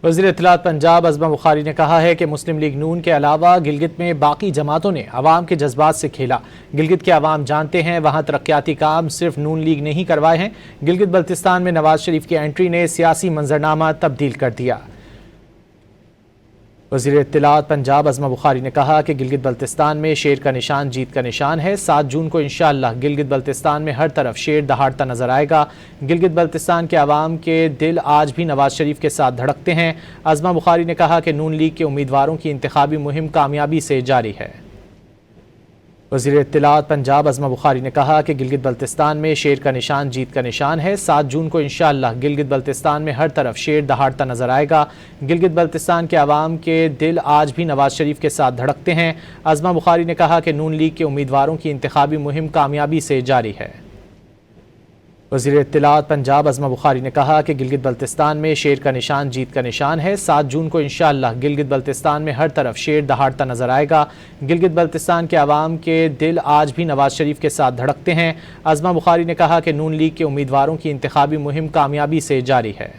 وزیر اطلاعات پنجاب ازما بخاری نے کہا ہے کہ مسلم لیگ نون کے علاوہ گلگت میں باقی جماعتوں نے عوام کے جذبات سے کھیلا۔ گلگت کے عوام جانتے ہیں وہاں ترقیاتی کام صرف نون لیگ نے ہی کروائے ہیں۔ گلگت بلتستان میں نواز شریف کی انٹری نے سیاسی منظرنامہ تبدیل کر دیا۔ وزیر اطلاعات پنجاب ازما بخاری نے کہا کہ گلگت بلتستان میں شیر کا نشان جیت کا نشان ہے۔ 7 جون کو انشاءاللہ گلگت بلتستان میں ہر طرف شیر دہاڑتا نظر آئے گا۔ گلگت بلتستان کے عوام کے دل آج بھی نواز شریف کے ساتھ دھڑکتے ہیں۔ ازما بخاری نے کہا کہ نون لیگ کے امیدواروں کی انتخابی مہم کامیابی سے جاری ہے۔ وزیر اطلاعات پنجاب ازما بخاری نے کہا کہ گلگت بلتستان میں شیر کا نشان جیت کا نشان ہے۔ 7 جون کو انشاءاللہ گلگت بلتستان میں ہر طرف شیر دہاڑتا نظر آئے گا۔ گلگت بلتستان کے عوام کے دل آج بھی نواز شریف کے ساتھ دھڑکتے ہیں۔ ازما بخاری نے کہا کہ نون لیگ کے امیدواروں کی انتخابی مہم کامیابی سے جاری ہے۔ وزیر اطلاعات پنجاب ازما بخاری نے کہا کہ گلگت بلتستان میں شیر کا نشان جیت کا نشان ہے۔ 7 جون کو انشاءاللہ گلگت بلتستان میں ہر طرف شیر دہاڑتا نظر آئے گا۔ گلگت بلتستان کے عوام کے دل آج بھی نواز شریف کے ساتھ دھڑکتے ہیں۔ ازما بخاری نے کہا کہ نون لیگ کے امیدواروں کی انتخابی مہم کامیابی سے جاری ہے۔